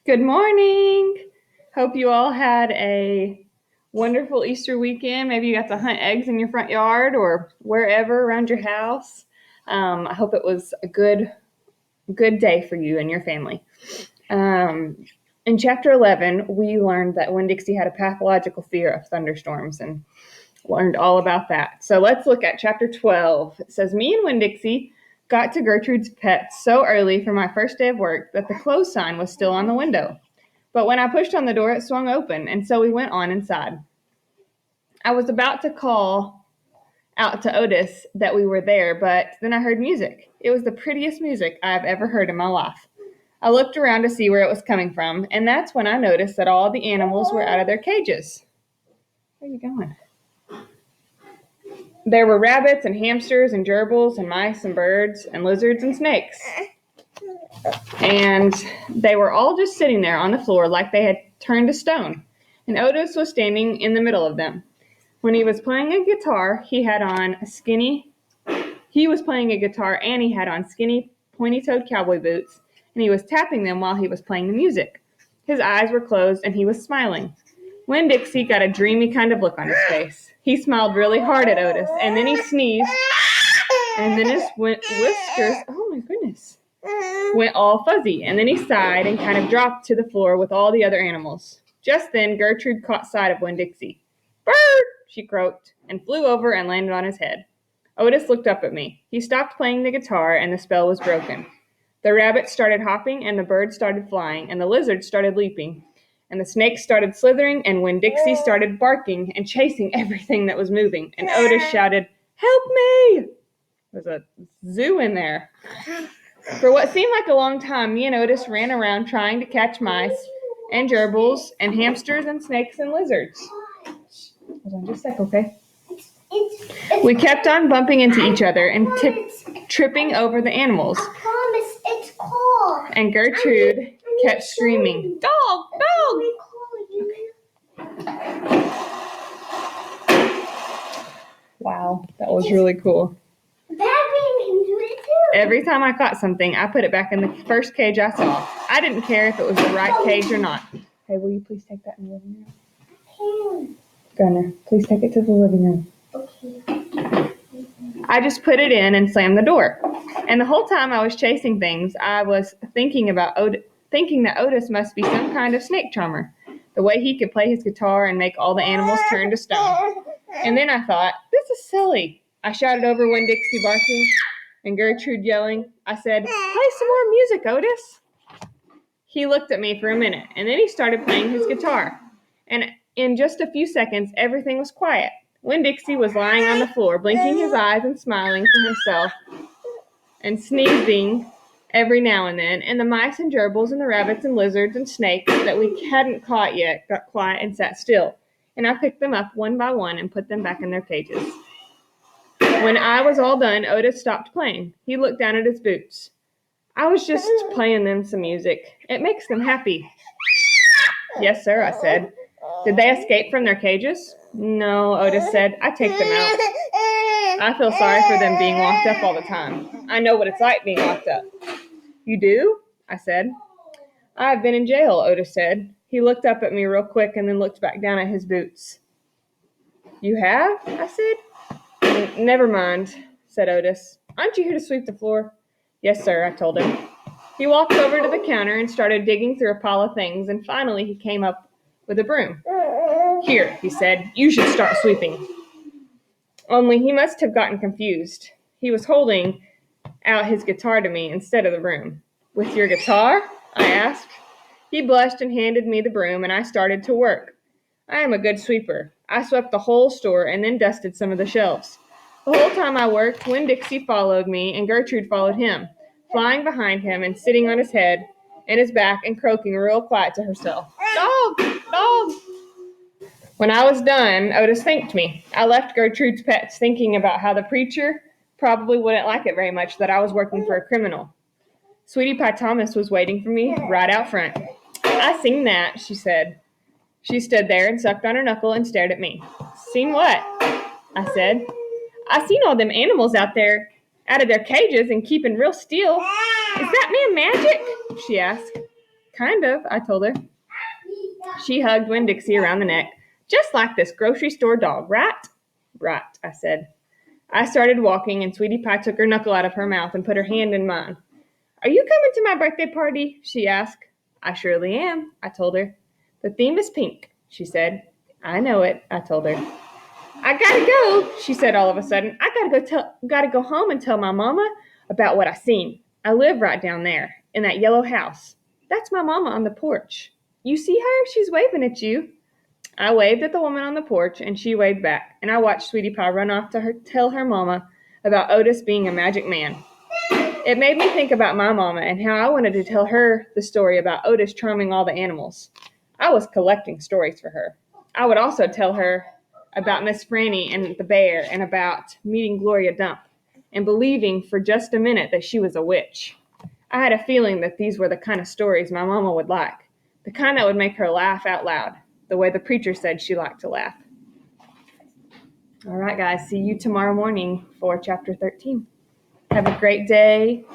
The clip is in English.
Good morning. Hope you all had a wonderful Easter weekend. Maybe you got to hunt eggs in your front yard or wherever around your house. I hope it was a good day for you and your family. In chapter 11, we learned that Winn-Dixie had a pathological fear of thunderstorms and learned all about that. So let's look at chapter 12. It says, me and Winn-Dixie got to Gertrude's pet so early for my first day of work that the close sign was still on the window. But when I pushed on the door, it swung open, and so we went on inside. I was about to call out to Otis that we were there, but then I heard music. It was the prettiest music I have ever heard in my life. I looked around to see where it was coming from, and that's when I noticed that all the animals were out of their cages. Where are you going? There were rabbits and hamsters and gerbils and mice and birds and lizards and snakes. And they were all just sitting there on the floor like they had turned to stone. And Otis was standing in the middle of them. When he was playing a guitar, he was playing a guitar and he had on skinny, pointy-toed cowboy boots, and he was tapping them while he was playing the music. His eyes were closed and he was smiling. Winn-Dixie got a dreamy kind of look on his face. He smiled really hard at Otis, and then he sneezed, and then his whiskers, oh my goodness, went all fuzzy, and then he sighed and kind of dropped to the floor with all the other animals. Just then, Gertrude caught sight of Winn-Dixie. "Bird!" she croaked, and flew over and landed on his head. Otis looked up at me. He stopped playing the guitar, and the spell was broken. The rabbits started hopping, and the birds started flying, and the lizards started leaping, and the snakes started slithering, and Winn-Dixie started barking and chasing everything that was moving, and Otis shouted, "Help me!" There's a zoo in there. For what seemed like a long time, me and Otis ran around trying to catch mice and gerbils and hamsters and snakes and lizards. Hold on just a sec, okay? We kept on bumping into each other and tripping over the animals. I promise it's cold. And Gertrude kept screaming, "Dog, dog!" Wow, that was really cool. Every time I caught something, I put it back in the first cage I saw. I didn't care if it was the right cage or not. Hey, will you please take that in the living room? Gunner, please take it to the living room. Okay. I just put it in and slammed the door. And the whole time I was chasing things, I was thinking that Otis must be some kind of snake charmer. The way he could play his guitar and make all the animals turn to stone. And then I thought, this is silly. I shouted over Winn-Dixie barking and Gertrude yelling. I said, "Play some more music, Otis." He looked at me for a minute, and then he started playing his guitar. And in just a few seconds, everything was quiet. Winn-Dixie was lying on the floor, blinking his eyes and smiling for himself and sneezing every now and then, and the mice and gerbils and the rabbits and lizards and snakes that we hadn't caught yet got quiet and sat still, and I picked them up one by one and put them back in their cages. When I was all done, Otis stopped playing. He looked down at his boots. "I was just playing them some music. It makes them happy." "Yes, sir," I said. "Did they escape from their cages?" "No," Otis said. "I take them out. I feel sorry for them being locked up all the time. I know what it's like being locked up." "You do?" I said. "I've been in jail," Otis said. He looked up at me real quick and then looked back down at his boots. "You have?" I said. "Never mind," said Otis. "Aren't you here to sweep the floor?" "Yes, sir," I told him. He walked over to the counter and started digging through a pile of things, and finally he came up with a broom. "Here," he said, "you should start sweeping." Only he must have gotten confused. He was holding out his guitar to me instead of the broom. "With your guitar?" I asked. He blushed and handed me the broom, and I started to work. I am a good sweeper. I swept the whole store and then dusted some of the shelves. The whole time I worked, Winn-Dixie followed me, and Gertrude followed him, flying behind him and sitting on his head and his back and croaking real quiet to herself. "Dog! Dog!" When I was done, Otis thanked me. I left Gertrude's pets thinking about how the preacher probably wouldn't like it very much that I was working for a criminal. Sweetie Pie Thomas was waiting for me right out front. "I seen that," she said. She stood there and sucked on her knuckle and stared at me. "Seen what?" I said. "I seen all them animals out there, out of their cages and keeping real still. Is that man magic?" she asked. Kind of, I told her. She hugged Winn-Dixie around the neck, just like this grocery store dog, right? Right, I said. I started walking, and Sweetie Pie took her knuckle out of her mouth and put her hand in mine. Are you coming to my birthday party? She asked. I surely am, I told her. The theme is pink, she said. I know it, I told her. I gotta go, she said all of a sudden. I gotta go home and tell my mama about what I seen. I live right down there, in that yellow house. That's my mama on the porch. You see her? She's waving at you. I waved at the woman on the porch, and she waved back, and I watched Sweetie Pie run off to tell her mama about Otis being a magic man. It made me think about my mama and how I wanted to tell her the story about Otis charming all the animals. I was collecting stories for her. I would also tell her about Miss Franny and the bear and about meeting Gloria Dump and believing for just a minute that she was a witch. I had a feeling that these were the kind of stories my mama would like, the kind that would make her laugh out loud, the way the preacher said she liked to laugh. All right, guys, see you tomorrow morning for chapter 13. Have a great day.